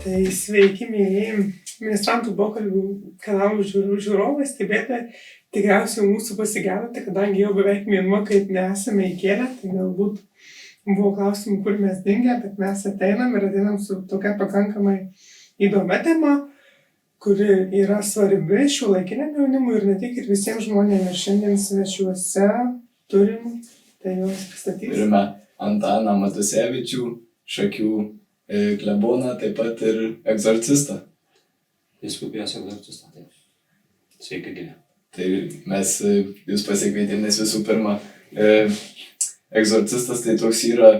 Tai sveiki, mėlyjei ministrantų pokalbių kanalų žiūrovai, stebėtojai. Tikriausiai mūsų pasigedote, kadangi jau beveik mėnuo, kaip nesame įkėlę, tai galbūt buvo klausimų, kur mes dingę, bet mes ateinam ir ateinam su tokia pakankamai įdomia tema, kuri yra svarbi šiuolaikiniam jaunimui ir ne tik ir visiems žmonėms. Ir šiandien svečiuose turim, tai juos pristatys. Turime Antaną Matusevičių, Šakių kleboną, taip pat ir egzorcistą. Vyskupijos egzorcistą, taip. Sveiki, gyvi. Tai mes jūs pasikvietėm, nes visų pirma, egzorcistas tai toks yra,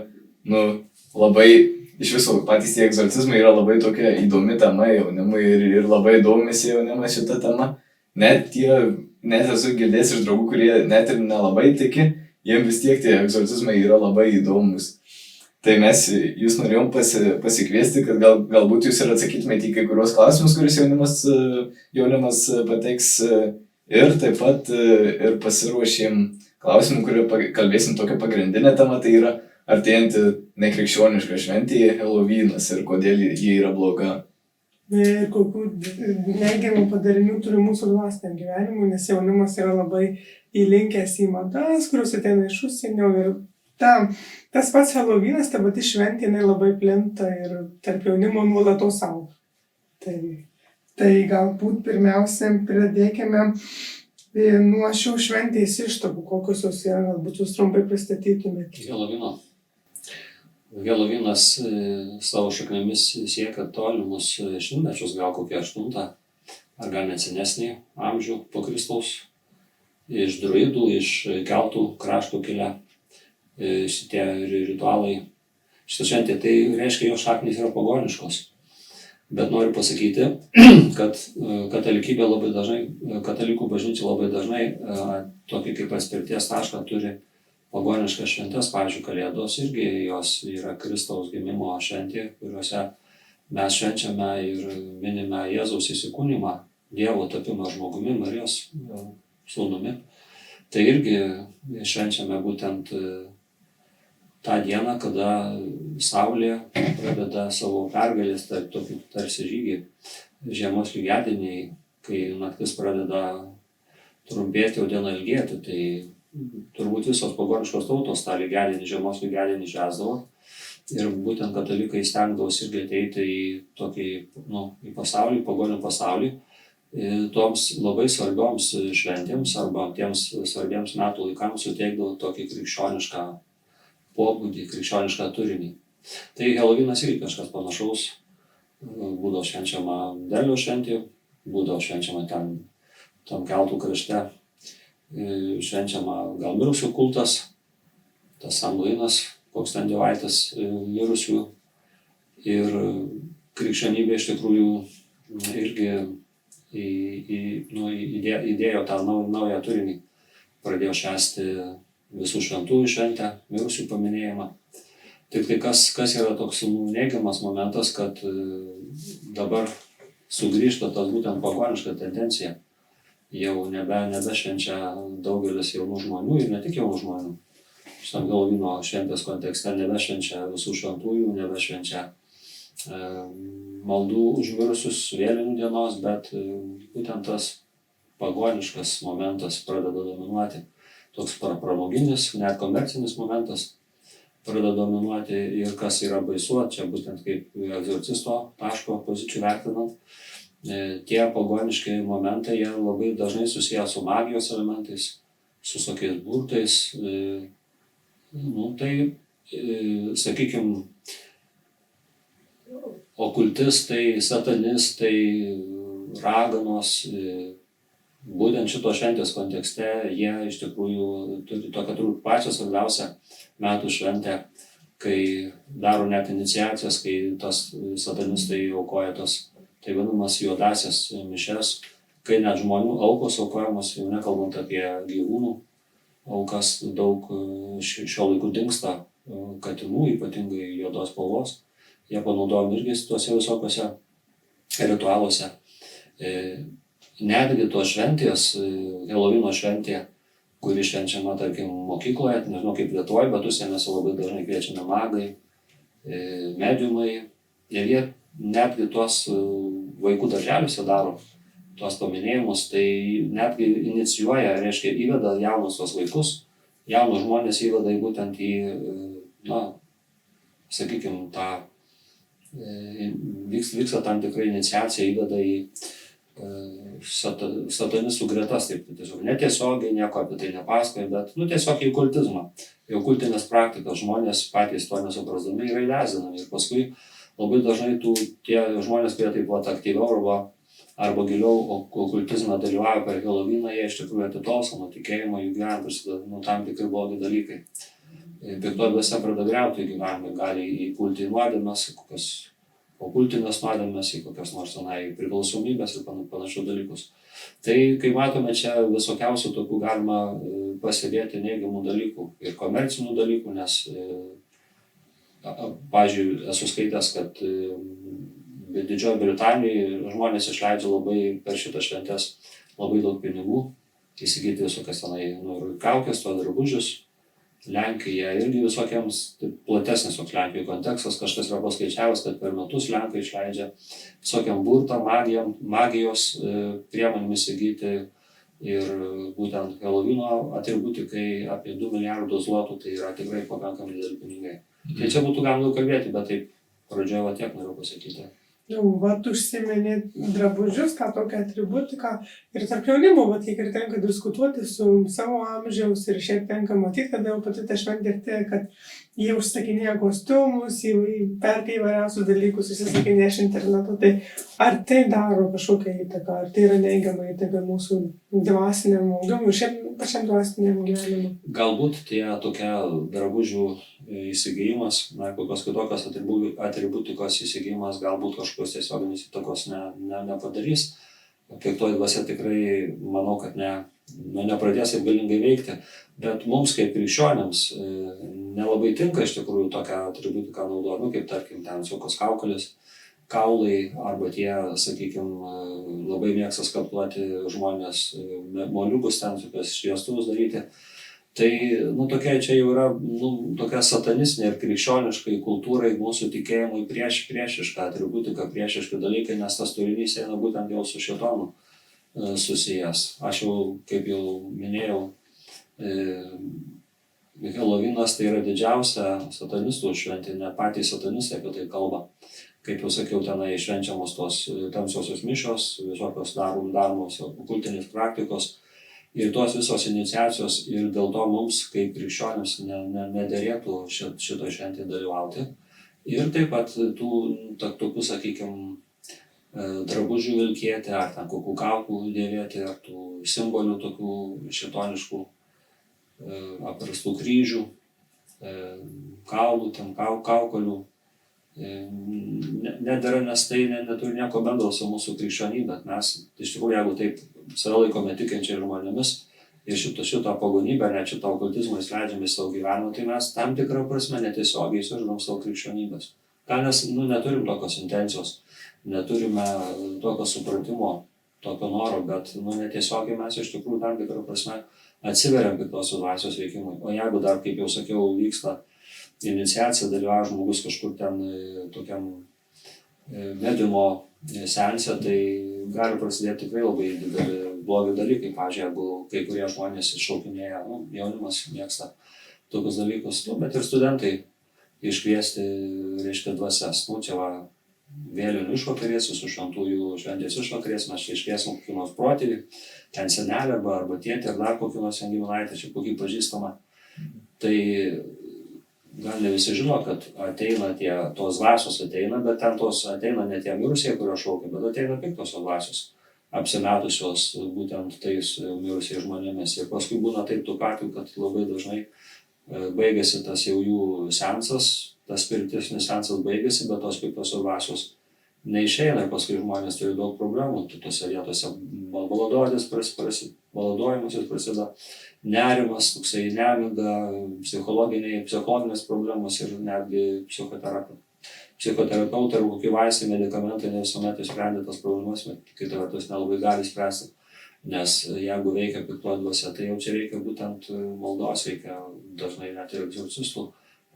labai, iš viso patys tie egzorcizmai yra labai tokia įdomi tema jaunimui ir labai domisi jaunimas šitą temą. Net esu girdėjęs iš draugų, kurie net ir nelabai tiki, jiems vis tiek tie egzorcizmai yra labai įdomus. Tai mes jūs norėjom pasikviesti, kad galbūt jūs ir atsakytumėte į kai kurios klausimus, kuris jaunimas pateiks. Ir taip pat ir pasiruošėm klausimų, kurio kalbėsim tokią pagrindinę temą, tai yra artėjanti nekrikščioniška šventė Helovynas ir kodėl ji yra bloga. Ir kokių neigiamų padarinių turi mūsų dvasiniam gyvenimui, nes jaunimas yra labai įlinkęs į madas, kurios ateina iš užsienio. Ir tas pats Helovynas, ta pati šventė, jinai labai plinta ir tarp jaunimo nuolatos auga. Tai galbūt pirmiausia pradėkime nuo šių šventės ištakų, kokios jos yra, galbūt jūs trumpai pristatytumėte. Helovynas savo šaknimis siekia tolimus šimtmečius, gal kokie 8 ar gal net senesnį amžių po Kristaus. Iš druidų, iš keltų kraštų kilę šitie ritualai. Šitą šventę tai reiškia, jo šaknys yra pagoniškos. Bet noriu pasakyti, kad katalikų bažnyčia labai dažnai tokį kaip atspirties tašką turi pagoniškas šventes, pavyzdžiui, Kalėdos irgi jos yra Kristaus gimimo šventė, kuriuose mes švenčiame ir minime Jėzaus įsikūnymą, Dievo tapimą žmogumi, Marijos sūnumi. Tai irgi švenčiame būtent tą dieną, kada Saulė pradeda savo pergalės, tarsi žygį, žiemos lygiadieniai, kai naktis pradeda trumpėti, o diena ilgėti, tai turbūt visos pagoniškos tautos tą lygiadienį, žiemos lygiadienį švęsdavo. Ir būtent katalikai stengdavosi irgi ateiti į tokį, į pasaulį, pagonių pasaulį, toms labai svarbioms šventėms arba tiems svarbiems metų laikams suteikdavo tokį krikščionišką pobūdį, krikščionišką turinį. Tai Helovynas irgi kažkas panašaus, būdavo švenčiama derliaus šventė, būdavo švenčiama tam keltų krašte, švenčiama gal mirusių kultas, tas Samlainas, koks ten dievaitis mirusių. Ir krikščionybė iš tikrųjų irgi įdėjo tą naują turinį, pradėjo švęsti visų šventųjų šventę, mirusių paminėjimą. Tik tai kas yra toks neigiamas momentas, kad dabar sugrįžta tas būtent pagoniška tendencija. Jau nebešvenčia daugelis jaunų žmonių ir ne tik jaunų žmonių. Šitam Helovyno šventės kontekste nebešvenčia visų šventųjų, nebešvenčia maldų už mirusius vėlinių dienos, bet būtent tas pagoniškas momentas pradeda dominuoti. Toks pramoginis, net komercinis momentas pradeda dominuoti ir kas yra baisu, čia būtent kaip egzorcisto taško pozicijų vertinant, tie pagoniški momentai, jie labai dažnai susiję su magijos elementais, su tokiais burtais, tai, sakykime, okultistai, satanistai, raganos, būtent šito šventės kontekste jie iš tikrųjų turi tokią turbūt pačią svarbiausią metų šventę, kai daro net iniciacijas, kai tas satanistai aukoja tas tai vadinamas juodasias mišias, kai net žmonių aukos aukojamos, jau nekalbant apie gyvūnų aukas, daug šio laikų dingsta katinų, ypatingai juodos spalvos. Jie panaudojami irgi tuose visokiuose ritualuose. Netgi tos šventės, Helovyno šventė, kuri švenčiama, tarkim, mokykloje, nežinau kaip Lietuvoje, bet užsieniuose labai dažnai kviečiami magai, mediumai, ir jie netgi tuos vaikų darželiuose daro tuos paminėjimus, tai netgi inicijuoja, reiškia, įveda jaunus tuos vaikus, jaunus žmonės įveda į būtent į, sakykime, vyksta tam tikra iniciacija, įveda į satanistų gretas, taip tiesiog netiesiogiai nieko apie tai nepasakoja, bet tiesiog į kultizmą, į kultinės praktikas žmonės patys to nesuprasdami yra įlezinami ir paskui labai dažnai tie žmonės, kurie taip pat aktyviau arba giliau okultizme dalyvauja per Helovyną, jie iš tikrųjų atitolsta nuo tikėjimo, jų gyvenime prasideda tam tikri blogi dalykai. Piktoji dvasia pradeda griauti gyvenimą, gali įpulti į nuodėmes, į kokias okultinės nuodėmes, į kokias nors priklausomybės ir panašių dalykus. Tai, kai matome, čia visokiausių tokių galima pastebėti neigiamų dalykų ir komercinių dalykų, nes, pavyzdžiui, esu skaitęs, kad Didžioji Britanijoje žmonės išleidžia labai per šitas šventes labai daug pinigų, įsigyti visokias kaukes, drabužius. Lenkija irgi visokiems, platesnis toks Lenkijos kontekstas, kažkas yra paskaičiavęs, kad per metus Lenkai išleidžia visokiam burtą, magijos priemonėmis įgyti ir būtent Helovyno atributikai apie 2 milijardus zlotų, tai yra tikrai pakankamai dideli pinigai. Tai čia būtų galima daug kalbėti, bet taip pradžioje tiek noriu pasakyti. Užsiminė drabužius, tą tokią atributiką ir tarp jaunimo, kiek ir tenka diskutuoti su savo amžiaus ir šiaip tenka matyti, kada jau pati ta šventė artėja, kad jie užsakinėja kostiumus, perka įvairiausius dalykus, užsisakinėja iš interneto. Tai ar tai daro kažkokią įtaką, ar tai yra neigiama įtaka mūsų dvasiniam augimui ir šiaip pačiam dvasiniam gyvenimui? Galbūt tie tokie drabužių įsigijimas, kokios kitokios atributikos įsigijimas galbūt kažkokios tiesioginės įtakos nepadarys. Piktoji dvasia tikrai, manau, kad nepradės taip galingai veikti, bet mums kaip krikščionims nelabai tinka iš tikrųjų tokią atributiką naudoti, kaip tarkim ten visokios kaukolės, kaulai arba tie, sakykime, labai mėgsta skaptuoti žmonės moliukus, ten tokias šviestuvus daryti. Tai, tokia čia jau yra, tokia satanistinė ir krikščioniškai kultūrai, mūsų tikėjimui priešiška atributika, priešiški dalykai, nes tas turinys eina būtent jau su šėtonu susijęs. Aš jau, kaip jau minėjau, Helovynas tai yra didžiausia satanistų šventė, ne patys satanistai apie tai kalba. Kaip jau sakiau, tenai švenčiamos tos tamsiosios mišios, visokios daromos okultinės praktikos. Ir tos visos iniciacijos ir dėl to mums, kaip krikščionims, nederėtų šito šventėje dalyvauti. Ir taip pat tokių, sakykime, drabužių vilkėti, ar ten kokių kaukų dėvėti, ar tų simbolių tokių šėtoniškų, aprastų kryžių, kaulų, ten kaukolių. Nedėra, nes tai neturi nieko bendro su mūsų krikščionybė. Mes, iš tikrųjų, jeigu taip save laikome tikinčiai žmonėmis ir šitą pagonybę, net šitą okultizmą įsileidžiame į savo gyvenimą, tai mes tam tikrą prasme netiesiogiai sužinome savo krikščionybės. Gal nes neturim tokios intencijos, neturime tokio supratimo, tokio noro, bet netiesiogiai mes iš tikrųjų tam tikrą prasme atsiveriam piktosios dvasios veikimui. O jeigu dar, kaip jau sakiau, vyksta iniciacija, dalyvauja žmogus kažkur ten tokiam mediumo seanse, tai gali prasidėti tikrai labai dideli blogi dalykai. Pavyzdžiui, jeigu kai kurie žmonės iššaukinėja, jaunimas mėgsta tokius dalykus, bet ir studentai iškviesti, reiškia, dvasias. Čia va, vėlinių išvakarės, visų šventųjų šventės išvakarės, mes čia iškviesim kokį nors protėvį, ten senelį arba tėtį, ar dar kokį nors giminaitį, čia kokį pažįstamą. Tai gal ne visi žino, kad ateina tos dvasios ateina, bet ten tos ateina ne tie mirusieji, kuriuos šaukia, bet ateina piktosios dvasios, apsimetusios būtent tais mirusiais žmonėmis. Ir paskui būna taip tų atvejų, kad labai dažnai baigėsi tas jau jų seansas, tas spiritinis seansas baigėsi, bet tos piktosios dvasios neišeina ir paskui žmonės turi daug problemų. Tose vietose baladojimas prasideda, nerimas, toksai nemiga, psichologinės problemos ir netgi psichoterapeutai ar kokie vaistai, medikamentai ne visuomet išsprendė tas problemas, bet kita vertus nelabai gali spręsti. Nes jeigu veikia piktoji dvasia, tai jau čia reikia būtent maldos, reikia dažnai net ir egzorcistų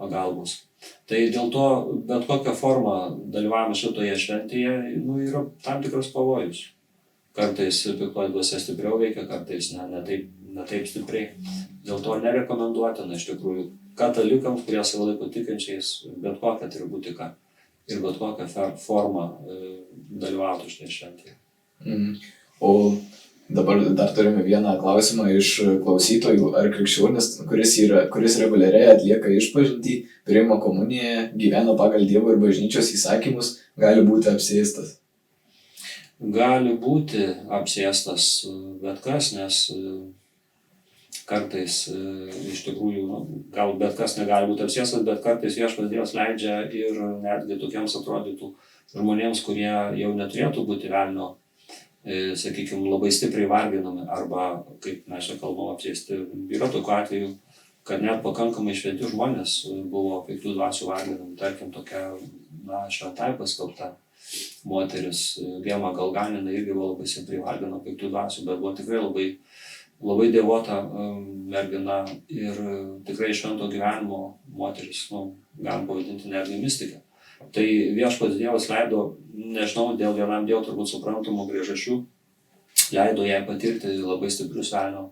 pagalbos. Tai dėl to bet kokią formą dalyvavimas šitoje šventėje yra tam tikras pavojus. Kartais piktoji dvasia stipriau veikia, kartais ne taip stipriai. Dėl to nerekomenduotina iš tikrųjų katalikams, kurie save laiko tikinčiais, bet kokia turi būti ką ir bet kokią formą dalyvauti šitoje šventėje. O dabar dar turime vieną klausimą iš klausytojų. Ar krikščionis, kuris reguliariai atlieka išpažintį, priima komuniją, gyvena pagal Dievo ir bažnyčios įsakymus, gali būti apsėstas? Gali būti apsėstas bet kas, nes kartais iš tikrųjų, gal bet kas negali būti apsėstas, bet kartais Viešpats Dievas leidžia ir netgi tokiems atrodytų žmonėms, kurie jau neturėtų būti velnio, sakykime, labai stipriai varginami arba, kaip mes čia kalbam, apsėsti. Yra tokių atvejų, kad net pakankamai šventi žmonės buvo piktų dvasių varginami. Tarkim, tokia, šventai paskelbta moteris Gema Galganina irgi buvo labai stipriai vargino piktų dvasių, bet buvo tikrai labai dievota mergina ir tikrai švento gyvenimo moteris, galim pavadinti netgi mistikė. Tai Viešpats Dievas leido, nežinau, dėl vienam Dievo turbūt suprantamų priežasčių, leido jai patirti labai stiprius velnio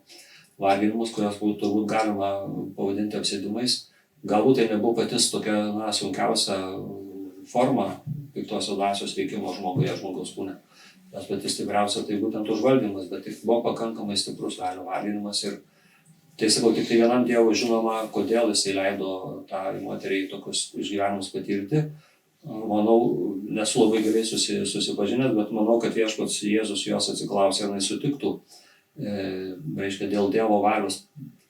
varginimus, kurios turbūt galima pavadinti apsėdimais. Galbūt tai nebuvo patys tokia sunkiausia forma piktosios dvasios veikimo žmoguje, žmogaus kūne. Nes pati stipriausia tai būtent užvaldymas, bet tik buvo pakankamai stiprus velnio varginimas ir tai sakau, tik tai vienam Dievui žinoma, kodėl jisai leido tą moteriai tokius išgyvenimus patirti. Manau, nesu labai gerai susipažinęs, bet manau, kad Viešpats Jėzus jos atsiklausė, ar jis sutiktų, reiškia, dėl Dievo valios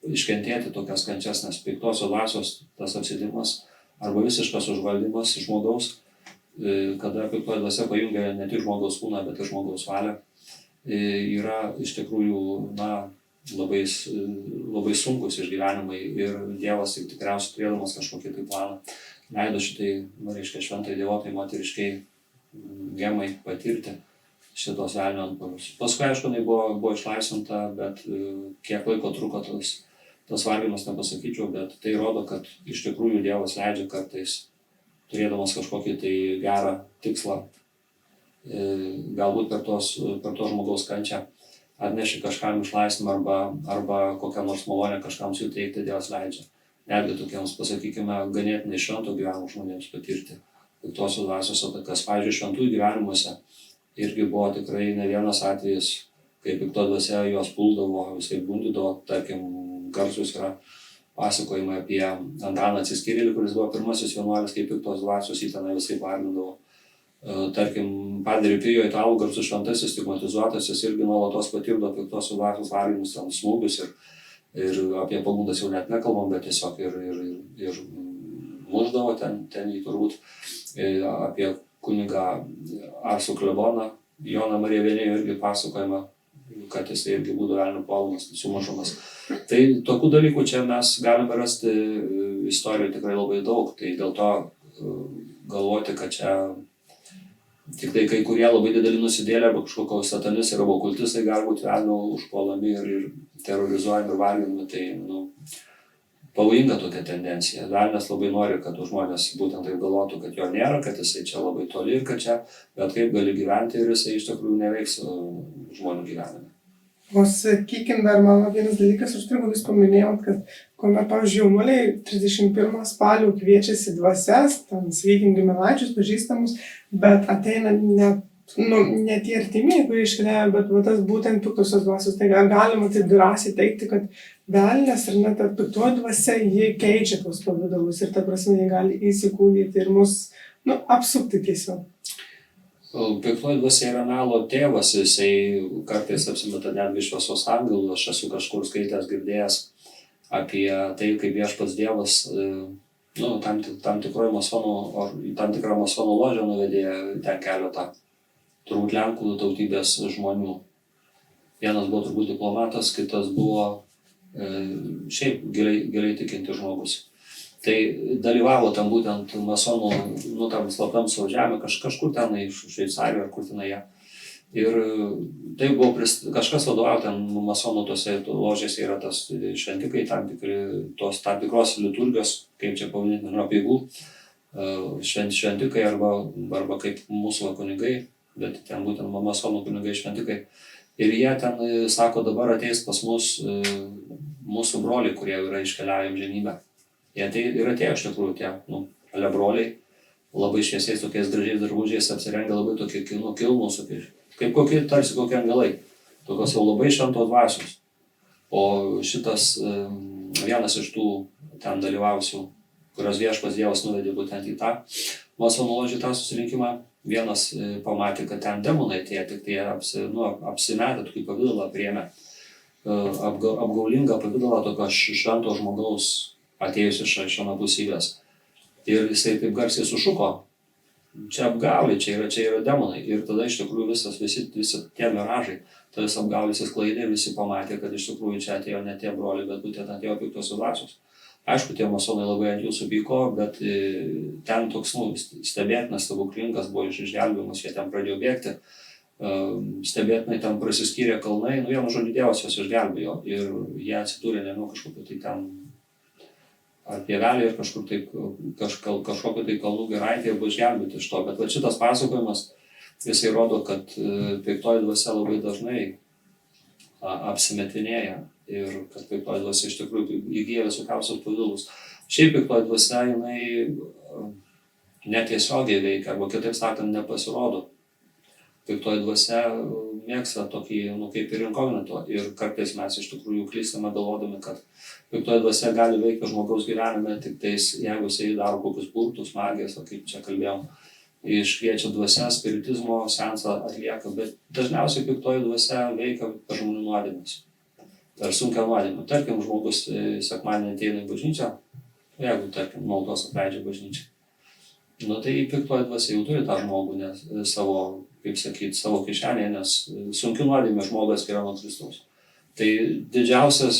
iškentėti tokias kančias, nes piktosios dvasios tas apsėdimas arba visiškas užvaldymas žmogaus, kada piktoji dvasia pajungia ne tik žmogaus kūną, bet ir žmogaus valią, yra iš tikrųjų labai sunkus išgyvenimai ir Dievas tikriausiai turėdamas kažkokį tai planą leido šitai, reiškia, šventai dievotai moteriškai Gemai patirti šitos velnio antpuolius. Paskui, aišku, jinai buvo išlaisvinta, bet kiek laiko truko tas vargimas nepasakyčiau, bet tai rodo, kad iš tikrųjų Dievas leidžia kartais, turėdamas kažkokį tai gerą tikslą, galbūt per to žmogaus kančią atneši kažkam išlaisvimą arba kokią nors malonę kažkam suteikti, Dievas leidžia. Netgi tokiems, pasakykime, ganėtinai švento gyvenimo žmonėms patirti piktosios dvasios atakas. Pavyzdžiui, šventųjų gyvenimuose irgi buvo tikrai ne vienas atvejis, kai pikto dvasia juos puldavo, visai gundydavo. Tarkim, garsus yra pasakojimai apie Antaną Atsiskyrėlį, kuris buvo pirmasis vienuolis, kai piktos dvasios jį tenai visai vargindavo. Tarkim, Padre Pio italų garsus šventasis stigmatizuotasis irgi nuolatos patirdavo piktosios dvasios varginimus, ten smūgius ir apie pagundas jau net nekalbam, bet tiesiog ir muždavo ten jį turbūt. Apie kunigą Arsų kleboną Joną Mariją Venėjų irgi pasakojama, kad jis irgi būdavo velnio puolamas, sumušamas. Tai tokių dalykų čia mes galime rasti istorijoje tikrai labai daug, tai dėl to galvoti, kad čia tik tai kai kurie labai dideli nusidėlė arba kažkokios satanistai arba okultistai gali būti velnio užpuolami ir terorizuojami ir varginami, tai pavojinga tokia tendencija. Velnias labai nori, kad žmonės būtent taip galvotų, kad jo nėra, kad jisai čia labai toli ir kad čia, bet kaip gali gyventi ir jisai iš tikrųjų neveiks žmonių gyvenime. O sakykime, dar mano vienas dalykas, aš turbūt jūs paminėjot, kad kuomet, pavyzdžiui, jaunuoliai 31 spalio kviečiasi dvasias, ten sveikim giminaičius, pažįstamus, bet ateina ne tie artimieji, kurie iškeliauja, bet tas būtent piktosios dvasios. Tai galima taip drąsiai teikti, kad velnias ar net ta piktoji dvasia, jie keičia tos pavidalus ir ta prasme, jie gali įsikūnyti ir mus apsupti tiesiog. Piktoji dvasia yra melo tėvas, jisai kartais apsimeta netgi šviesos angelų. Aš esu kažkur skaitęs, girdėjęs apie tai, kaip Viešpats Dievas tam tikrą masonų ložę nuvedė ten keletą turbūt Lenkų tautybės žmonių. Vienas buvo turbūt diplomatas, kitas buvo šiaip giliai tikinti žmogus. Tai dalyvavo ten būtent masonų, tam slaptam suvažiavime, kažkur ten iš Šveicarijoje, ar kur ten jie. Ir tai buvo kažkas vadovavo, ten masonų tose ložėse yra tas šventikai, tam tikros liturgijos, kaip čia pavadinti, apeigų, šventikai arba kaip mūsų kunigai, bet ten būtent masonų kunigai šventikai. Ir jie ten sako, dabar ateis pas mus mūsų broliai, kurie yra iškeliavę į amžinybę. Jie ir atėjo iš tikrųjų tie, broliai, labai šviesiais tokiais gražiais drabužiais, apsirengę labai tokie kilnūs, kaip tarsi kokie angelai, tokios jau labai šventos dvasios. O šitas vienas iš tų ten dalyvausių, kurios viešpats Dievas nuvedė būtent į tą masonų ložį, tą susirinkimą, vienas pamatė, kad ten demonai atėjo, tik tai apsimetę tokį pavidalą priėmė, apgaulingą pavidalą tokio švento žmogaus atėjus iš anapusybės. Ir jisai taip garsiai sušuko, čia apgaulė, čia yra demonai. Ir tada iš tikrųjų visi tie miražai, tas apgaulės sklaidė, visi pamatė, kad iš tikrųjų čia atėjo ne tie broliai, bet būtent atėjo piktosios dvasios. Aišku, tie masonai labai ant jų supyko, bet ten toks stebėtinas, stebuklingas buvo išgelbėjimas, jie ten pradėjo bėgti, stebėtinai ten prasiskyrė kalnai, vienu žodžiu Dievas juos išgelbėjo ir jie atsidūrė, kažkokiu tai ten ar pievelė ir kažkokiu tai kalnų giraitėje buvo išgelbėti iš to, bet šitas pasakojimas, jisai rodo, kad piktoji dvasia labai dažnai apsimetinėja ir kad piktoji dvasia iš tikrųjų įgyja visokiausius pavidalus. Šiaip piktoji dvasia, jinai netiesiogiai veikia, arba kitaip sakant, nepasirodo. Piktoji dvasia mėgsta tokį, kaip ir inkognito, ir kartais mes iš tikrųjų klystame galvodami, kad piktoji dvasia gali veikti žmogaus gyvenime tik tais, jeigu jisai daro kokius burtus, magijas, o kaip čia kalbėjom, iškviečia dvasia, spiritizmo seansą atlieka, bet dažniausiai piktoji dvasia veikia per žmonių nuodėmes, per sunkią nuodėmę. Tarkim, žmogus sekmadienį ateina į bažnyčią, jeigu, tarkim, maldos apleidžia bažnyčią, tai piktoji dvasia jau turi tą žmogų, nes savo kišenėje, nes sunkių nuodėmė žmogas yra nuo Kristaus. Tai didžiausias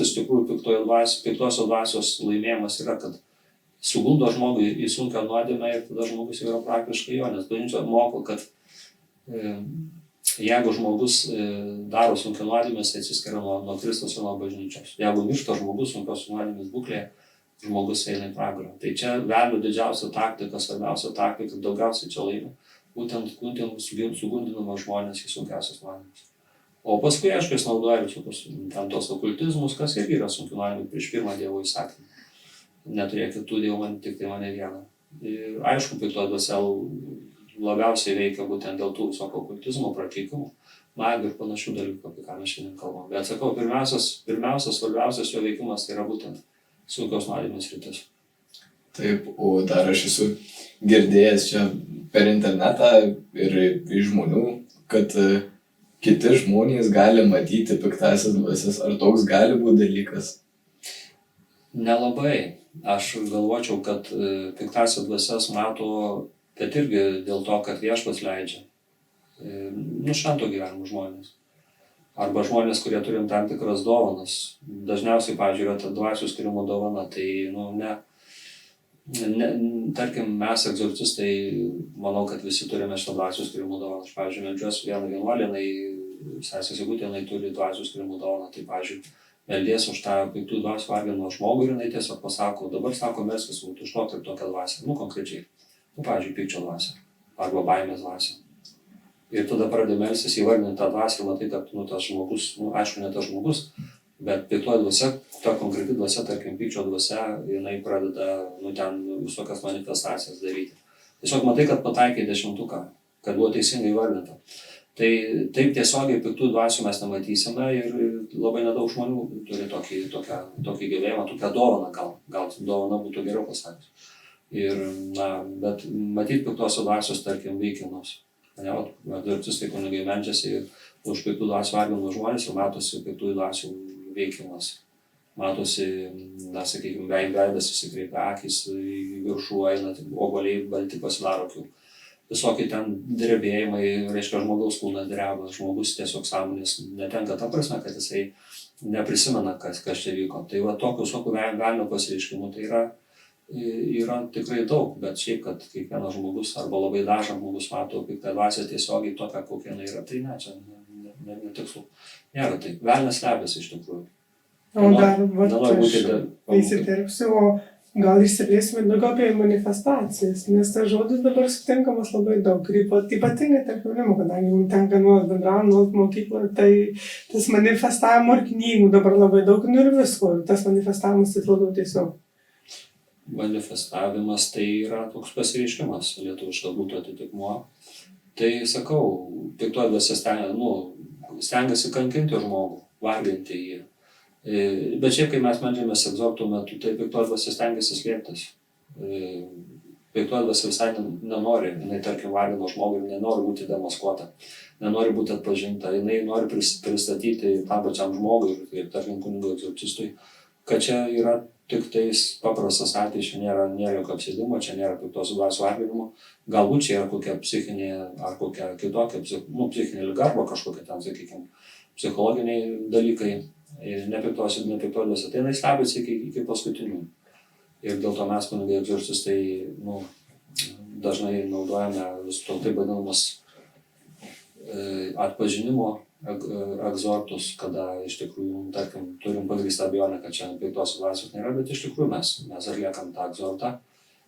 iš tikrųjų piktosios dvasios laimėjimas yra, kad sugundo žmogų į sunkią nuodėmę ir tada žmogus yra praktiškai jo, nes bažnyčia moko, kad jeigu žmogus daro sunkią nuodėmę, jis atsiskiria nuo Kristaus ir nuo bažnyčios. Jeigu miršta žmogus sunkios nuodėmės būklėje, žmogus eina į pragarą. Tai čia velnio didžiausia taktika, svarbiausia taktika, daugiausiai čia laimi, būtent sugundinama žmonės į sunkiausias nuodėmes. O paskui, aišku, jis naudoja visokius ten tos okultizmus, kas irgi yra sunkių nuodėmių prieš pirmą Dievo įsakymą. Neturėk kitų dievų, tik tai mane vieną. Ir aišku, piktoji dvasia labiausiai veikia būtent dėl tų visokio okultizmo, prakeikimų, magijų ir panašių dalykų, apie ką mes šiandien kalbam. Bet sakau, pirmiausias, svarbiausias jo veikimas tai yra būtent sunkios nuodėmės sritis. Taip, o dar aš esu girdėjęs čia per internetą ir iš žmonių, kad kiti žmonės gali matyti piktąsias dvasias. Ar toks gali būti dalykas? Nelabai. Aš galvočiau, kad piktąsias dvasias mato, bet irgi dėl to, kad viešpats leidžia. Švento gyvenimo žmonės. Arba žmonės, kurie turim tam tikras dovanas. Dažniausiai, pavyzdžiui, yra ta dvasių skyrimo dovana. Tai, tarkim, mes egzorcistai, manau, kad visi turime šitą dvasių skyrimo dovaną. Aš, pavyzdžiui, meldžiuosi vieną vienuolę, sesė Sigutė, jinai turi dvasių skyrimo dovaną. Tai, pavyzdžiui, meldiesi už tą piktų dvasių varginimą žmogų ir jinai tiesiog pasako, dabar sako, melskis už tokią ir tokią dvasią. Konkrečiai. Pavyzdžiui, pykčio dvasią arba baimės dvasią. Ir tada pradeda melstis įvardinti tą dvasią ir matai, kad tas žmogus, aišku, ne tas žmogus, bet piktoji dvasia, ta konkreti dvasia, tarkim, pykčio dvasia, jinai pradeda ten visokias manifestacijas daryti. Tiesiog matai, kad pataikai 10, kad buvo teisingai įvardinta. Tai taip tiesiogiai piktų dvasių mes nematysime ir labai nedaug žmonių turi tokį gebėjimą, tokią dovaną, gal dovana būtų geriau pasakius. Bet matyti piktosios dvasios, tarkim, veikimus. Egzorcistai kunigai meldžiasi už piktų dvasių varginimą žmonės ir matosi piktų dvasių veikimas. Matosi, sakykime, veidas įsikreipia, akys į viršų eina, obuoliai balti pasidaro akių. Visokie ten drebėjimai, reiškia, žmogaus kūnas dreba, žmogus tiesiog sąmonės netenka, ta prasme, kad jisai neprisimena, kas čia vyko. Tai va tokių velnio pasireiškimų tai yra yra tikrai daug, bet šiaip, kad kiekvienas žmogus arba labai dažnas žmogus mato piktą dvasią tiesiogiai tokią, kokia jinai yra, tai ne, čia netikslu. Nėra taip. Velnias slepiasi iš tikrųjų. O dar, Nenoriu būti įsiterpsiu, o gal išsiplėsime daugiau apie manifestacijas, nes tas žodis dabar sutinkamas labai daug. Ir ypatingai tarp jaunimo, kadangi mums tenka nuolat bendrauti, nuolat mokykloje, tai tas manifestavimo ir knygų dabar labai daug, nu ir visko. Tas manifestavimas tai labiau tiesiog. Manifestavimas tai yra toks pasireiškimas, lietuviškas būtų atitikmuo. Tai sakau, piktoji dvasia stengiasi kankinti žmogų, varginti jį. Bet šiaip, kai mes meldžiamės egzortų metu, tai piktoji dvasia stengiasi slėptis. Piktoji dvasia visai nenori, jinai tarkim vargino žmogų ir nenori būti demaskuota, nenori būti atpažinta, jinai nori pristatyti tam pačiam žmogui ir tarkim kunigo egzorcistui, kad čia yra tik tais paprastas atvejis, čia nėra jokio apsėdimo, čia nėra piktos dvasios varginimo, galbūt čia yra kokia psichinė ar kokia kitokia psichinė liga arba kažkokia ten, sakykime, psichologiniai dalykai. Nepiktoji dvasia, tai jinai stebisi iki paskutinių. Ir dėl to mes kunigai egzorcistai dažnai naudojame taip vadinamus atpažinimo egzortus, kada iš tikrųjų, tarkim, turim pagrįstą abejonę, kad čia piktos dvasios nėra, bet iš tikrųjų mes atliekam tą egzortą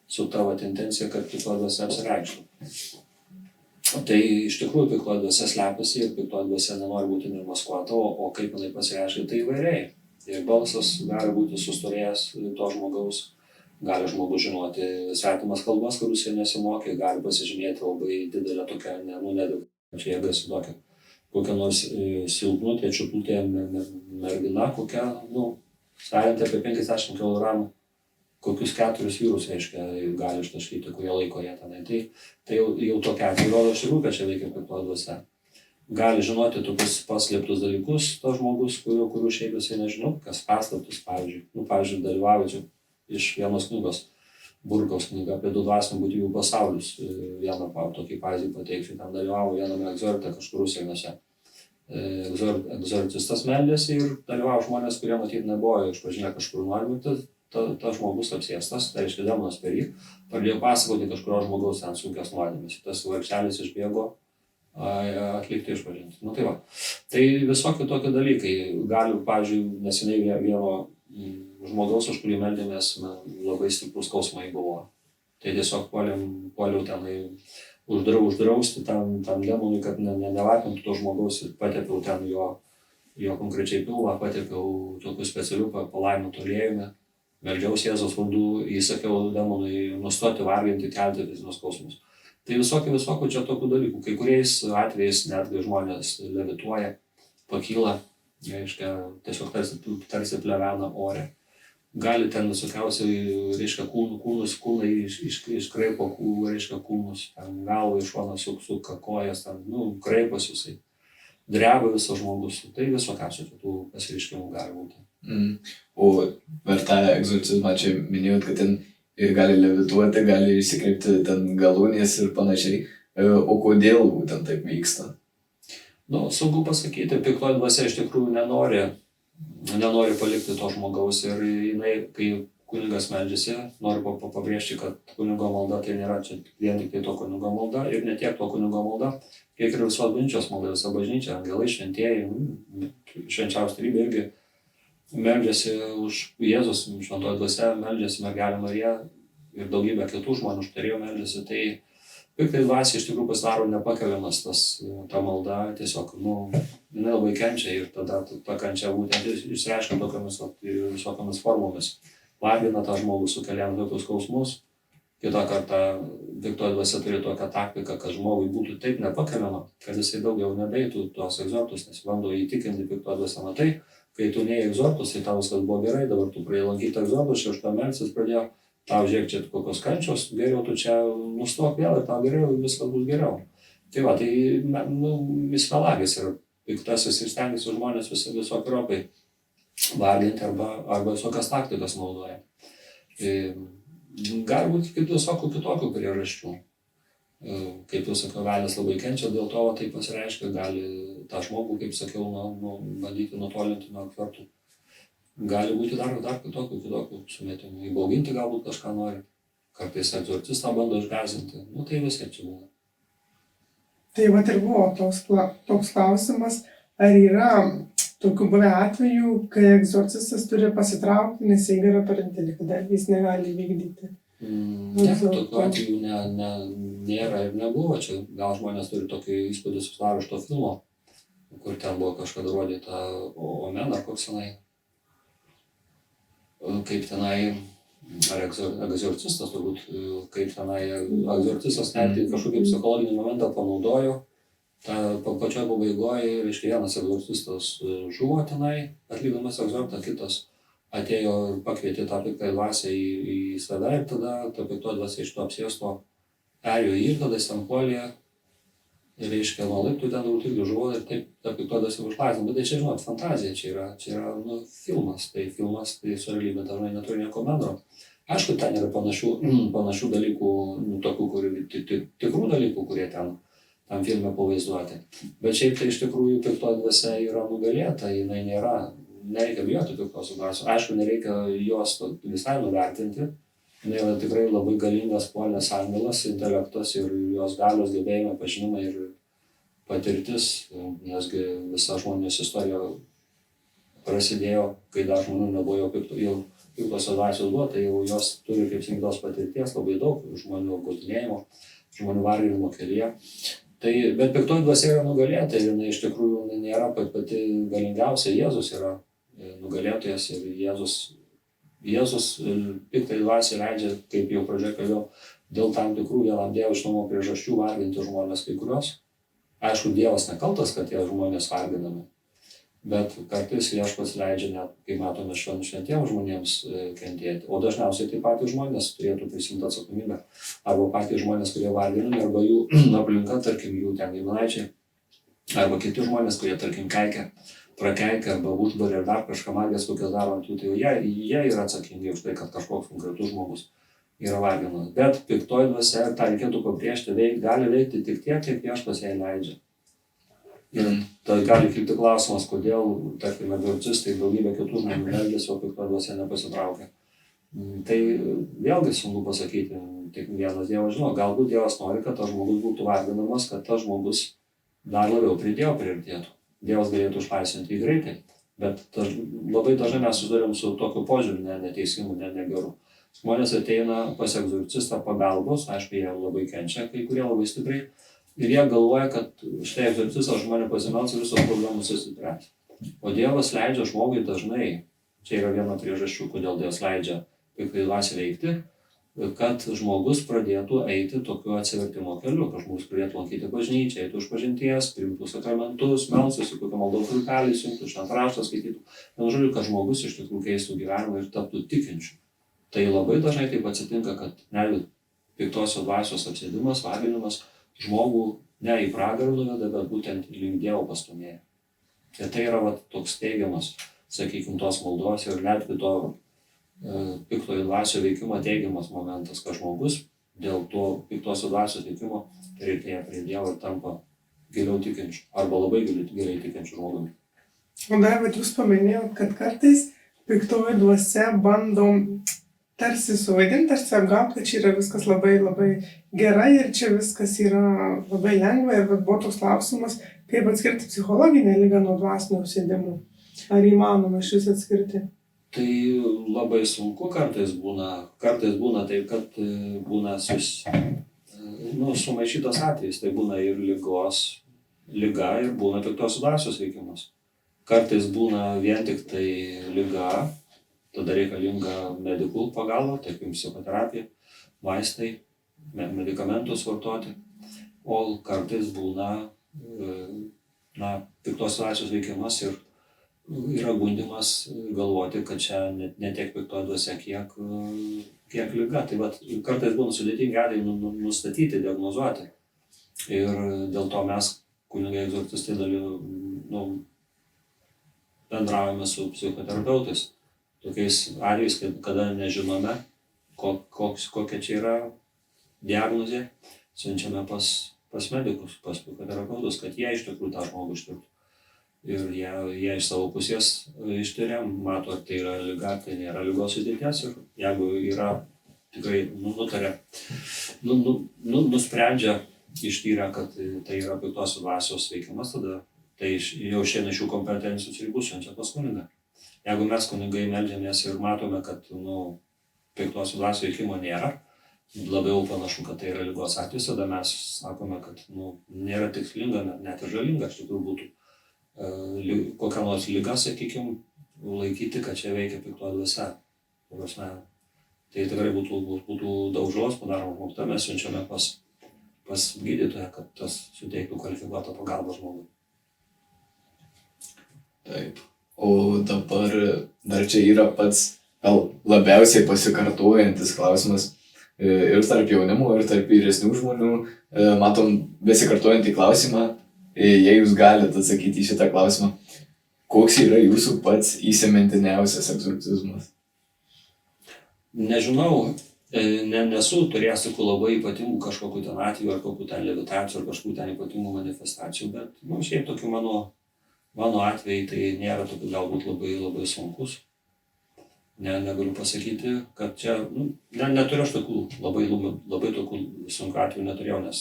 su ta intencija, kad piktoji dvasia apsireikštų. Tai iš tikrųjų piktoji dvasia slepiasi ir piktoji dvasia nenori būti demaskuota, o kaip jinai pasireiškia, tai įvairiai. Ir balsas gali būti sustorėjęs to žmogaus, gali žmogus žinoti svetimas kalbas, kurių jis nesimokė, gali pasižymėti labai didelę tokią, čia jėgas tokią, kokią nors silpnutė, čiuputė mergina, kokia, sverianti apie 50 kg. Kokius 4 vyrus, reiškia, gali ištaškyti, kurie laiko jie tenai. Tai jau tokia atveju rodo iš tikrųjų, kad čia veikia piktoji dvasia. Gali žinoti tokius paslėptus dalykus to žmogus, kurių šiaip visai nežinau, kas paslėptus, pavyzdžiui. Pavyzdžiui, dalyvauju iš vienos knygos, Burkaus knyga apie 2 dvasinių būtybių pasaulius. Vieną tokį pavyzdį pateiksiu, ten dalyvavo viename egzorte kažkur Rusėnuose. Egzorcistas meldėsi ir dalyvavo žmonės, kurie matyt nebuvo išpažinę kažkur nuodėmių. Tas žmogus apsėstas, tai reiškia demonas per jį, pradėjo pasakoti kažkurio žmogaus ten sunkias nuodėmes. Tas vargšelis išbėgo atlikti išpažinti. Tai va. Tai visokie tokie dalykai. Gali, pavyzdžiui, neseniai vieno žmogaus, už kurį meldėmės, labai stiprus skausmai buvo. Tai tiesiog puoliau tenai uždrausti tam demonui, kad nevargintų to žmogaus ir patepiau ten jo konkrečiai pilvą, patepiau tokiu specialiu palaimintu aliejumi. Meldžiausi Jėzaus vardu, įsakiau demonui nustoti varginti, kelti fizinius skausmus. Tai visokių čia tokių dalykų. Kai kuriais atvejais netgi žmonės levituoja, pakyla, reiškia, tiesiog tarsi plevena ore. Gali ten visokiausiai, reiškia, kūnai iškraipo, reiškia, kūnus, ten galva iš šono suka kojas, ten, kraipos visai. Dreba visas žmogus. Tai visokiausiai tų pasireiškimų gali būti. O per tą egzorcizmą čia minėjot, kad ten gali levituoti, gali išsikreipti ten galūnės ir panašiai. O kodėl būtent taip vyksta? Sunku pasakyti, piktoji dvasia iš tikrųjų nenori palikti to žmogaus ir jinai, kai kunigas meldžiasi, noriu pabrėžti, kad kunigo malda tai nėra čia vien tik tai to kunigo malda ir ne tiek to kunigo malda, kiek ir visos bažnyčios malda, visa bažnyčia, angelai, šventieji, švenčiausia trybė irgi meldžiasi už Jėzus, šventoji dvasia, meldžiasi mergelė Marija ir daugybė kitų žmonių užtarėjų meldžiasi, tai piktai dvasia iš tikrųjų pasidaro nepakeliamas ta malda, tiesiog, jinai labai kenčia ir tada ta kančia būtent išreiškia visokiamis formomis. Vargina tą žmogų, sukelia jam tokius skausmus. Kitą kartą piktoji dvasia turi tokią taktiką, kad žmogui būtų taip nepakeliama, kad jisai daugiau nebeitų tuos egzortus, nes bando įtikinti piktoji dvasia, matai, kai tu neėjai egzortus, tai tau viskas buvo gerai, dabar tu pradėjai lankyti egzortus, čia už to melsis pradėjo, tau žiūrėk čia kokios kančios, geriau tu čia nustok vėl ir tau geriau, viskas bus geriau. Tai va, tai jis melagis ir piktasis ir stengiasi žmonės visokiojopai varginti arba visokias taktikas naudoja. Gali būti visokių kitokių priežasčių. Kaip jau sakiau, velnias labai kenčia, dėl to tai pasireiškia, gali tą žmogų, kaip sakiau, bandyti nutolinti nuo egzortų. gali būti dar kitokių sumetimų. Įbauginti galbūt kažką nori. Kartais egzorcistą bando išgąsdinti. Nu, tai visai čia būna. Tai vat ir buvo toks klausimas, ar yra tokių buvę atvejų, kai egzorcistas turi pasitraukti, nes jeigu yra per didelį, kada jis negali vykdyti. Ne, tokių atvejų nėra ir nebuvo. Čia gal žmonės turi tokį įspūdį susidaro iš to filmo, kur ten buvo kažkada rodyta Omen ar koks tenai, kaip tenai, ar egzorcistas turbūt, kaip tenai egzorcistas netgi kažkokį psichologinį momentą panaudojo. Pačioj pabaigoje, reiškia, vienas egzorcistas žuvo tenai, atlikdamas egzortą, kitas atėjo ir pakvietė tą piktąją dvasią į save ir tada ta piktoji dvasia iš to apsėsto perėjo jį ir tada jis ten puolė, reiškia, nuo laiptų ten turbūt irgi žuvo ir taip ta piktoji dvasia užlaisvino. Bet tai čia, žinot, fantazija, čia yra filmas, tai su realybė dažnai neturi nieko bendro. Aišku, ten yra panašių dalykų, tokių, tikrų dalykų, kurie ten filme pavaizduoti. Bet šiaip tai iš tikrųjų piktoji dvasia yra nugalėta, jinai nereikia bijoti piktosios dvasios. Aišku, nereikia jos visai nuvertinti. Jinai yra tikrai labai galingas puolęs angelas, intelektas ir jos galios gebėjimai, pažinimai ir patirtis, nesgi visa žmonijos istorija prasidėjo, kai dar žmonių nebuvo jau piktosios dvasios buvo, tai jau jos turi kaip sakytos patirties labai daug žmonių apgaudinėjimo, žmonių varginimo kelyje. Bet piktoji dvasia yra nugalėta ir jinai iš tikrųjų nėra pati galingiausia. Jėzus yra nugalėtojas ir Jėzus piktai dvasiai leidžia, kaip jau pradžioje kalbėjau, dėl tam tikrų vienam dieviškumo priežasčių varginti žmonės kai kurios. Aišku, Dievas nekaltas, kad tie žmonės varginami, bet kartais Viešpats leidžia net, kai matome šventiems žmonėms kentėti. O dažniausiai tai patys žmonės turėtų prisimti atsakomybę. Arba patys žmonės, kurie varginami, arba jų aplinka, tarkim, jų ten giminaičiai, arba kiti žmonės, kurie, tarkim, prakeikia arba užbarė ir dar kažką magijas, kokias daro ant jų, tai jie yra atsakingi už tai, kad kažkoks konkretus žmogus yra varginamas. Bet piktoji dvasia, tą reikėtų pabrėžti, gali veikti tik tiek, kiek Viešpats jai leidžia. Ir tai gali kilti klausimas, kodėl, tarkim, egzorcistai daugybė kitų žmonių elgiasi, o piktoji dvasia nepasitraukia. Tai vėlgi sunku pasakyti, tik vienas Dievas žino, galbūt Dievas nori, kad tas žmogus būtų varginamas, kad tas žmogus dar labiau prie Dievo priartėtų. Dievas galėtų išlaisvinti jį greitai, bet labai dažnai mes susiduriam su tokiu požiūriu neteisingu, negeru. Žmonės ateina pas egzorcistą pagalbos, aišku, jie labai kenčia, kai kurie labai stipriai, ir jie galvoja, kad štai egzorcistas žmonė pasimels ir visos problemos išsispręs. O Dievas leidžia žmogui dažnai, čia yra viena priežasčių, kodėl Dievas leidžia piktai dvasiai veikti, kad žmogus pradėtų eiti tokiu atsivertimo keliu, kad žmogus pradėtų lankyti bažnyčią, eitų išpažinties, priimtų sakramentus, melstųsi, kokią maldos grupelį siuntų, šventą raštą skaitytų. Vienu žodžiu, kad žmogus iš tikrųjų keistų gyvenimą ir taptų tikinčiu. Tai labai dažnai taip atsitinka, kad netgi piktosios dvasios apsėdimas, varginimas žmogų ne į pragarą nuveda, bet būtent link Dievo pastūmėja. Ir tai yra toks teigiamas, sakykime, tos maldos ir netgi to piktojo dvasio veikimo teigiamas momentas, kad žmogus dėl to piktosios dvasios veikimo prieartėja prie Dievo ir tampa giliau tikinčiu arba labai giliai tikinčiu žmogumi. O dar, bet jūs paminėjot, kad kartais piktoji dvasia bandom tarsi suvaidinti, tarsi apgauti, kad čia yra viskas labai labai gerai ir čia viskas yra labai lengva. Ir buvo toks klausimas, kaip atskirti psichologinę ligą nuo dvasinio apsėdimų. Ar įmanoma šis atskirti? Tai labai sunku kartais būna taip, kad būna sumaišytas atvejis, tai būna ir liga ir būna piktosios dvasios veikimas. Kartais būna vien tik tai liga, tada reikalinga medikų pagalba, tarkim psichoterapija, vaistai, medikamentus vartoti, o kartais būna piktosios dvasios veikimas ir yra gundymas galvoti, kad čia ne tiek piktoji dvasia, kiek liga. Tai kartais būna sudėtingi atvejai nustatyti, diagnozuoti. Ir dėl to mes, kunigai egzorcistai, bendraujame su psichoterapeutais. Tokiais atvejais, kada nežinome, kokia čia yra diagnozė, siunčiame pas medikus, pas psichoterapeutus, kad jie iš tikrųjų tą žmogų ištirtų. ir jie iš savo pusės ištiria, mato, ar tai yra liga, tai nėra ligos sudėties ir jeigu yra tikrai nutarė, nusprendžia, ištyrę, kad tai yra piktosios dvasios veikimas, tada tai jau išeina iš jų kompetencijos ribų, siunčia pas kunigą. Jeigu mes kunigai meldžiamės ir matome, kad piktosios dvasios veikimo nėra, labiau panašu, kad tai yra ligos atvejis, tada mes sakome, kad nėra tikslinga, net ir žalinga, iš tikrųjų būtų kokią nors ligą, sakykime, laikyti, kad čia veikia piktoji dvasia. Tai tikrai būtų daug žalos padaroma žmogui, tada mes siunčiame pas gydytoją, kad tas suteiktų kvalifikuotą pagalbą žmogui. Taip. O dabar dar čia yra pats gal labiausiai pasikartojantis klausimas ir tarp jaunimo, ir tarp vyresnių žmonių. Matom besikartojantį klausimą, jei jūs galite atsakyti į šitą klausimą. Koks yra jūsų pats įsimintiniausias egzorcizmas? Nežinau, nesu turėjęs tokių labai ypatingų kažkokių ten atvejų, ar kokių ten levitacijų, ar kažkokių ten ypatingų manifestacijų, bet šiaip tokių mano atvejai tai nėra tokių galbūt labai sunkus. Negaliu pasakyti, kad čia, neturiu aš tokių labai tokių sunkių atvejų neturėjau, nes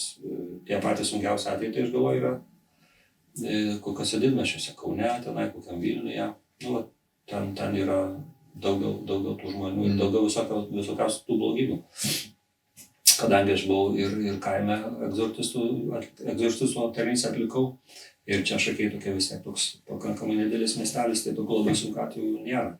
tie patys sunkiausi atvejai, tai aš galvoju, yra kokiose didmiesčiuose, Kaune, tenai kokiam Vilniuje, ten yra daugiau tų žmonių ir daugiau visokiausių tų blogybių. Kadangi aš buvau ir kaime egzorcistų tarnystę atlikau, ir čia Šakiai tokia vis tiek toks pakankamai nedidelis miestelis, tai tokių labai sunkių atvejų nėra.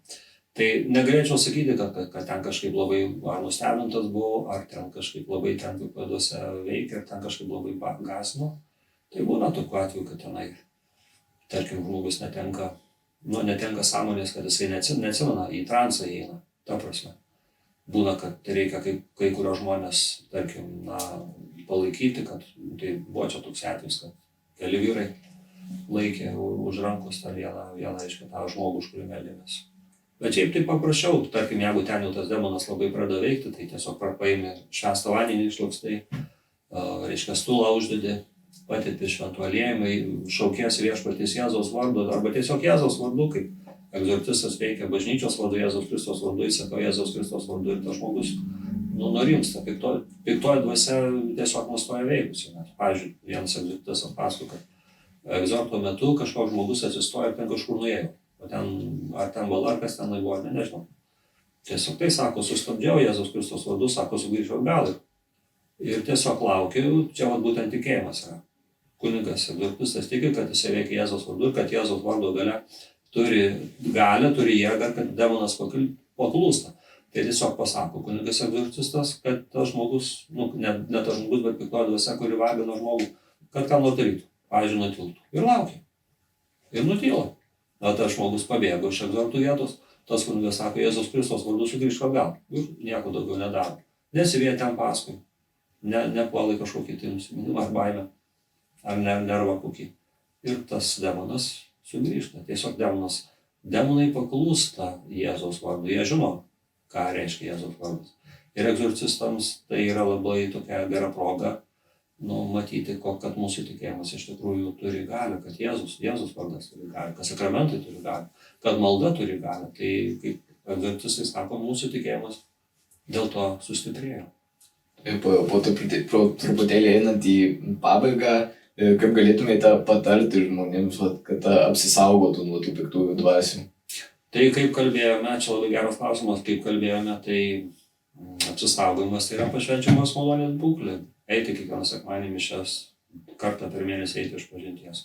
Tai negalėčiau sakyti, kad ten kažkaip labai ar nustebintas buvau, ar ten kažkaip labai ten pėduose veikia, ar ten kažkaip labai gąsdino. Tai būna tokių atvejų, kad tenai, tarkim, žmogus netenka sąmonės, kad jisai neatsimena, į transą įeina, ta prasme. Būna, kad reikia kai kurios žmonės, tarkim, palaikyti, kad tai buvo čia toks atvejis, kad keli vyrai laikė už rankos tą vieną reiškia tą žmogų, už kurį meldėmės. Bet šiaip tai paprasčiau, tarkim, jeigu ten jau tas demonas labai pradeda veikti, tai tiesiog paimi švęstą vandenį, išlakstai, reiškia stulą uždedi, patepi šventų aliejimai, šaukiesi viešpaties Jėzaus vardu, arba tiesiog Jėzaus vardu, kaip egzorcistas veikia bažnyčios vardu, Jėzaus Kristos vardu, įsako Jėzaus Kristos vardu ir tas žmogus nurimsta. Piktoji dvasia tiesiog nustoja veikusi. Pavyzdžiui, vienas egzorcistas atpasakojo, kad egzorto metu kažkoks žmogus atsistoja ir ten kažkur nuėjo. Ar ten balarkas ten buvo, nežinau. Tiesiog tai sako, sustabdžiau Jėzaus Kristos vardu, sako, sugrįžau atgal. Ir tiesiog laukiu, čia būtent tikėjimas yra. Kunigas egzorcistas tiki, kad jis veikia Jėzaus vardu ir kad Jėzaus vardo galia turi jėgą, kad demonas paklūsta. Tai tiesiog pasako kunigas egzorcistas, kad tas žmogus, ne tas žmogus, bet piktoji dvasia, kuri vargina žmogų, kad ką nors darytų, pavyzdžiui, nutiltų. Ir laukia. Ir nutyla. Tas žmogus pabėgo iš egzortų vietos, tas kunigas sako, Jėzaus Kristos vardu sugrįžk atgal. Ir nieko daugiau nedaro. Nesivėja ten paskui. Nepuolai kažkokį nusiminimą ar baimę, ar nervą kokį. Ir tas demonas sugrįžta. Tiesiog demonai paklūsta Jėzaus vardu. Jie žino, ką reiškia Jėzaus vardas. Ir egzorcistams tai yra labai tokia gera proga matyti, kad mūsų tikėjimas iš tikrųjų turi galią, kad Jėzus vardas turi galią, kad sakramentai turi galią, kad malda turi galią. Tai kaip egzorcistai sako, mūsų tikėjimas dėl to sustiprėjo. Po truputėlį einant į pabaigą, kaip galėtumėte patarti žmonėms, kad apsisaugotų nuo tų piktųjų dvasių? Tai kaip kalbėjome, čia labai geras klausimas, kaip kalbėjome, tai apsisaugojimas tai yra pašvenčiamas malonės būklė. Eiti kiekvieną sekmadienį mišias, kartą per mėnesį eiti išpažinties.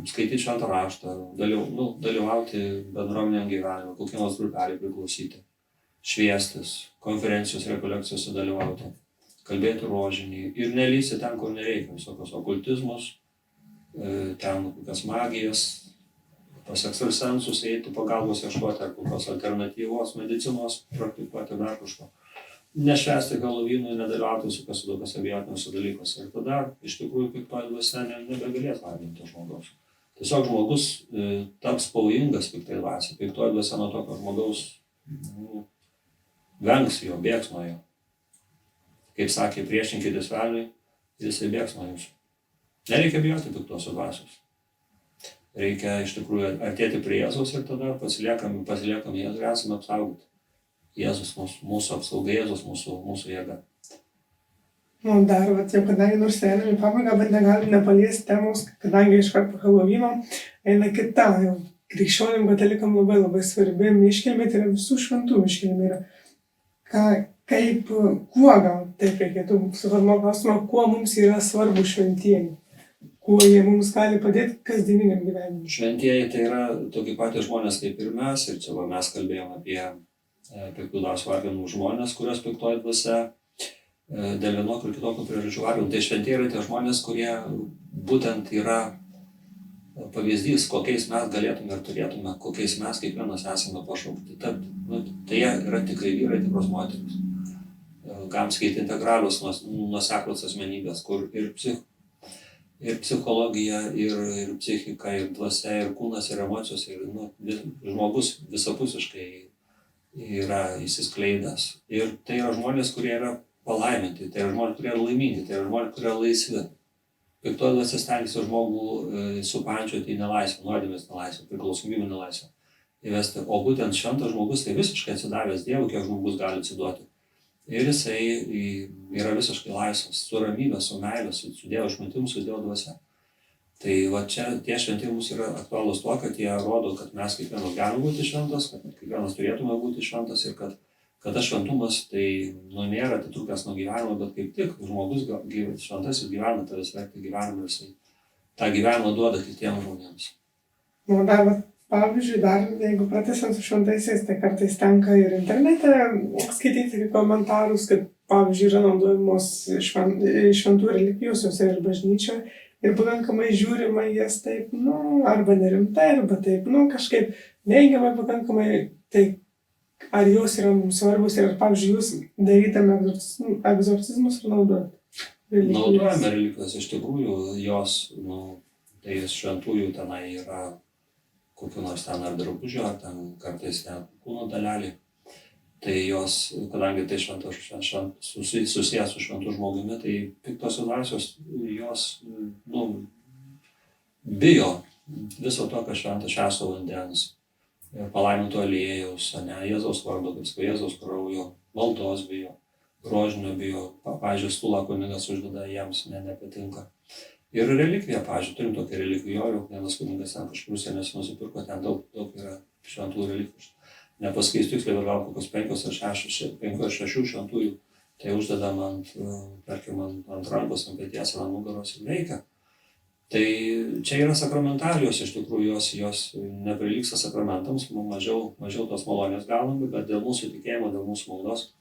Skaityti šventą raštą, dalyvauti bendruomeniniam gyvenime, kokie nors grupelį priklausyti, šviestis, konferencijos, rekolekcijose dalyvauti, kalbėti rožinį ir nelįsti ten, kur nereikia, visokios okultizmus, ten kokias magijas, pas ekstrasensus eiti, pagalbos ieškoti, ar kokios alternatyvos, medicinos praktikuoti, dar kažko. Nešvęsti Helovynų, nedalyvauti visokiose tokiose abejotinėse dalykuose. Ir tada iš tikrųjų piktoji dvasia nebegalės varginti žmogaus. Tiesiog žmogus taps pavojingas piktai dvasiai. Piktoji dvasia nuo tokio žmogaus vengs jo, bėgs nuo jo. Kaip sakė, priešinkitės velniui ir jisai bėgs nuo jūsų. Nereikia bijoti piktosios dvasios. reikia iš tikrųjų artėti prie Jėzaus ir tada pasiliekam Jėzų ir esame apsaugoti. Jėzus mūsų apsauga, Jėzus mūsų jėga. Nu, dar, vat, jau kadangi nors einam į pabaigą, bet negalim nepaliesti temos, kadangi iškart po Helovino eina kita, jau krikščionim katalikam labai labai svarbi iškilmė, tai yra visų šventų iškilmė. Kuo gal taip reikėtų suformuoti klausimą, kuo mums yra svarbu šventieji, kuo jie mums gali padėti kasdieniniam gyvenimui. Šventieji tai yra tokie patys žmonės kaip ir mes, ir čia mes kalbėjome apie piktų dvasių varginų žmonės, kurios piktoji dvasia dėl vienokių ir kitokių priežasčių vargina. Tai šventieji yra tie žmonės, kurie būtent yra pavyzdys, kokiais mes galėtume ir turėtume, kokiais mes kiekvienas esame pašaukti. Tai jie yra tikrai vyrai, tikros moterys. Galim skaityti integralios, nuoseklios asmenybės, kur ir psichologija, ir psichika, ir dvasia, ir kūnas, ir emocijos, ir žmogus visapusiškai yra įsiskleidęs. Ir tai yra žmonės, kurie yra palaiminti, tai yra žmonės, kurie yra laimingi, tai yra žmonės, kurie yra laisvi. Piktoji dvasia stengiasi žmogų supančioti į nelaisvę, nuodėmės nelaisvę, priklausomybę nelaisvę įvesti. O būtent šventas žmogus tai visiškai atsidavęs Dievui, kiek žmogus gali atsiduoti. Ir jisai yra visiškai laisvas, su ramybė, su meilė, su Dievo išmintimu, su Dievo dvasia. Tai va čia tie šventieji mums yra aktualūs tuo, kad jie rodo, kad mes kiekvienas galime būti šventas, kad kiekvienas turėtume būti šventas ir kad tas šventumas tai nėra atitrūkęs nuo gyvenimo, bet kaip tik žmogus šventasis gyvena tą visvertį gyvenimą ir jisai tą gyvenimą duoda kitiems žmonėms. Nu, dar, pavyzdžiui, jeigu pratęsiant su šventaisiais, tai kartais tenka ir internete skaityti komentarus, kad, pavyzdžiui, yra naudojamos šventų relikvijos, jos ir bažnyčioje, ir pakankamai žiūrima jas taip, arba nerimtai, arba taip, kažkaip neigiamai pakankamai, tai ar jos yra mums svarbus ir, pavyzdžiui, jūs darydami egzorcizmus ir naudojate? Naudojame relikvijas, iš tikrųjų, jos, tai šventųjų tenai yra kokiu nors ten ar drabužiu, ar ten kartais net kūno dalelį. Tai jos, kadangi tai susijęs su šventu žmogumi, tai piktosios dvasios, jos, bijo viso to, kas šventa, švęsto vandens, palaiminto aliejaus, Jėzaus vardo, kaip Jėzaus kraujo, maldos bijo, rožinio bijo, pavyzdžiui, stulą kunigas uždeda, jiems nepatinka. Ir relikvija, pavyzdžiui, turim tokį relikvijorių, vienas kunigas ten kažkur užsienėse nusipirko, ten daug yra šventų relikvijų. Nepasakysiu tiksliai, bet gal kokios 5 ar 6 šventųjų, tai uždedam ant rankos, ant peties ar ant nugaros ir veikia. Tai čia yra sakramentalijos, iš tikrųjų, jos neprilygsta sakramentams, mažiau tos malonės gauname, bet dėl mūsų tikėjimo, dėl mūsų maldos,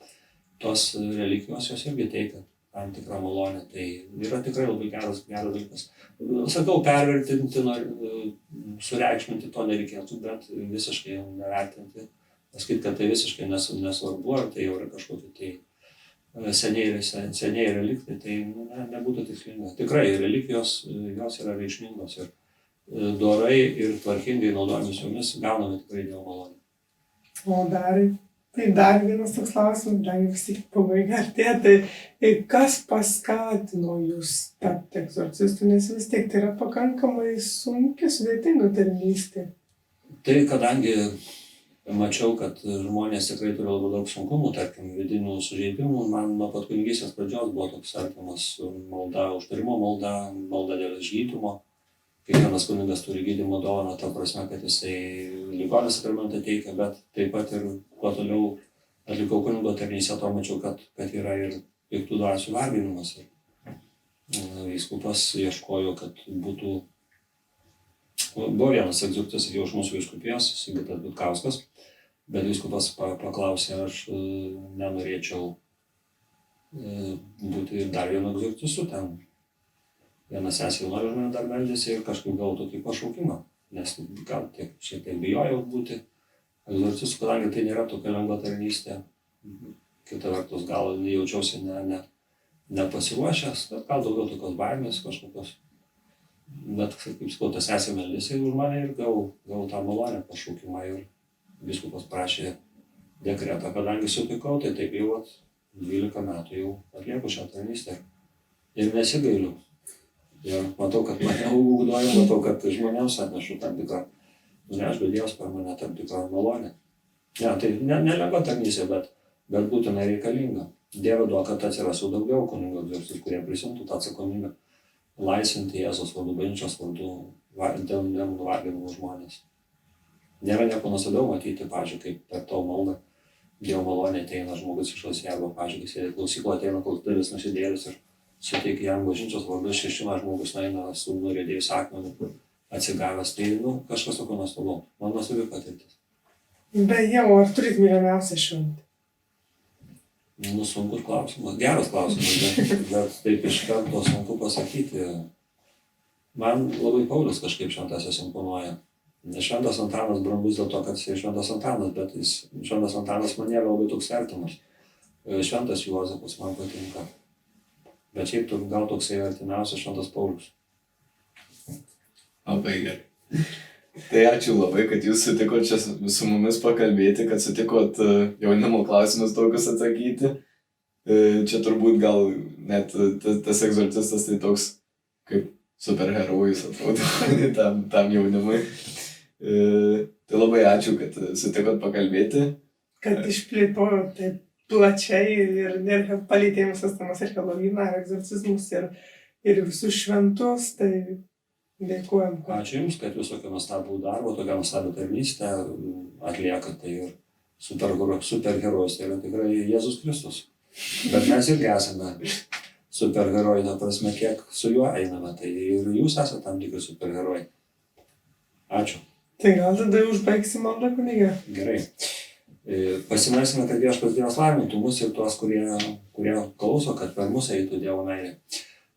tos relikvijos jos irgi teikia tam tikrą malonę. Tai yra tikrai labai geras dalykas. Sakau, pervertinti, sureikšminti to nereikėtų, bet visiškai nevertinti. Pasakyti, kad tai visiškai nesvarbu, ar tai jau yra kažkokie tai seniai reliktai, tai nebūtų tikslinga. Tikrai relikvijos, jos yra reikšmingos ir dorai ir tvarkingai naudojamis jomis gauname tikrai Dievo malonę. O dar vienas toks klausimas, dar vis tik pabaiga artėja, tai kas paskatino jūs tapti egzorcistu, nes vis tiek tai yra pakankamai sunki, sudėtinga tarnystė. Tai kadangi mačiau, kad žmonės tikrai turi labai daug sunkumų, tarkim, vidinių sužeidimų, man nuo pat kunigystės pradžios buvo toks artimas malda, užtarimo malda dėl išgydymo. Kiekvienas kunigas turi gydymo dovaną, ta prasme, kad jisai ligonės sakramentą teikia, bet taip pat ir kuo toliau atlikau kunigo tarnystę, to mačiau, kad yra ir piktų dvasių varginimas. Vyskupas ieškojo, kad būtų. Buvo vienas egzorcistas iš mūsų vyskupijos, Sigitas Butkauskas, bet vyskupas paklausė, ar aš nenorėčiau būti dar vienu egzorcistu ten. Vienas sesė nori už mane dar meldėsi ir kažkaip gavau tokį pašaukimą, nes gal šiek tiek bijojau būti egzorcistu, kadangi tai nėra tokia lengva tarnystė. Kita vertus, gal jaučiausi nepasiruošęs, bet gal daugiau tokios baimės kažkokios. Bet, kaip sakau, ta sesė meldėsi už mane ir gavau tą malonę pašaukimą ir vyskupas prašė dekretą, kadangi sutikau, tai taip jau 12 metų jau atlieku šią tarnystę ir nesigailiu. Ir matau, kad mane ugdoju, matau, kad žmonėms atnešu tam tikrą, neaišku, Dievas per mane tam tikrą malonę. Ne, tai nelengva tarnystė, bet būtinai reikalinga. Dieve duok, kad atsirastų daugiau kunigų egzorcistų, kurie prisimtų tą atsakomybę laisvinti Jėzaus vardu, bažnyčios vardu, dėl nuvarginamų žmonės. Nėra nieko nuostabiau matyti, pavyzdžiui, kaip per tavo maldą Dievo malonė ateina žmogus iš Osėgo, pavyzdžiui, kai sėdi klausyklo, ateina klausytojas nusidėlis ir suteikia jam bažnyčios vardu šešimą, žmogus nueina su nuriedėjus akmeniu, atsigavęs, tai, kažkas tokio nuostabaus. Man nuostabi patirtis. Beje, o ar turit mylimiausią šventę? Sunkus klausimas, geras klausimas, bet taip iš karto sunku pasakyti. Man labai Paulius kažkaip šventasis imponuoja. Šventas Antanas brangus dėl to, kad jis šventas Antanas, bet šventas Antanas man nėra labai toks artimas. Šventas Juozapas man patinka. Bet šiaip gal toksai artimiausias šventas Paulius. Labai gerai. Tai ačiū labai, kad jūs sutikot čia su mumis pakalbėti, kad sutikot jaunimo klausimus tokius atsakyti. Čia turbūt gal net tas egzorcistas tai toks kaip superherojus atrodo tam jaunimui. Tai labai ačiū, kad sutikot pakalbėti. Kad išplėtojot taip plačiai ir palėtėm visas temas ir Helovyną, ir egzorcizmus, ir visus šventus, tai dėkojam. Ačiū Jums, kad Jūs tokio nuostabų darbą, tokią nuostabų tarnystę atliekate ir superherojus, tai yra tikrai Jėzus Kristus. Bet mes irgi esame superherojai, ta prasme, kiek su juo einame, tai ir Jūs esate tam tikri superherojai. Ačiū. Tai gal tada užbaigsim maldą, kunige? Gerai. Pasimelsime, kad Viešpats Dievas laimintų mus ir tuos, kurie klauso, kad per mus eitų Dievo meilė.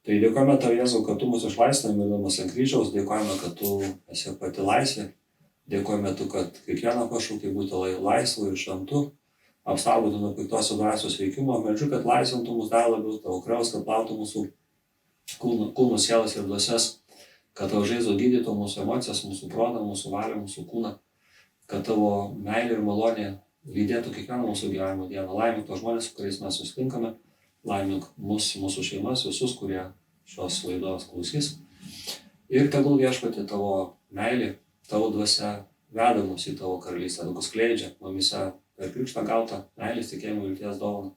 Tai dėkojame Tau, Jėzau, kad Tu mus išlaisvinai, mirdamas ant kryžiaus, dėkojame, kad Tu esi pati laisvė, dėkojame Tu, kad kiekvieną pašaukį būti laisvu ir šventu, apsaugotų nuo piktosios dvasios veikimo, meldžiu, kad laisvintų mus dar labiau Tavo kraujas, kad plautų mūsų kūnų, sielas ir dvasias, kad Tavo žaizdos gydytų mūsų emocijas, mūsų protą, mūsų valią, mūsų kūną, kad Tavo meilė ir malonė lydėtų kiekvieną mūsų gyvenimo dieną. Laimink tos žmonės, su kuriais mes susitinkame, laimink mūsų šeimas, visus, kurie šios laidos klausys. Ir tegul Viešpatie Tavo meilė, Tavo dvasia veda mus į Tavo karalystę, daug skleidžia mumyse per krikštą gautą meilės, tikėjimo, vilties dovaną.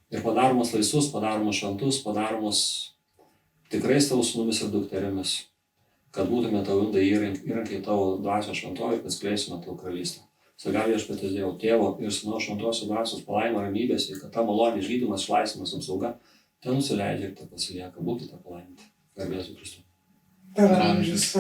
Ir padaro mus laisvus, padaro mus šventus, padaro mus tikrais Tavo sūnumis ir dukterimis, kad būtume Tavo indai įrankiai Tavo dvasios šventovė, kad skleisime Tavo karalystę. Saga Viešpaties Dievo Tėvo ir Sūnaus šventosios dvasios palaima ramybės, kad ta malonė, išgydymas, išlaisvinimas, apsauga ten nusileidžia ir te pasilieka. Būkite palaiminti. Garbės Kristui. Per amžius.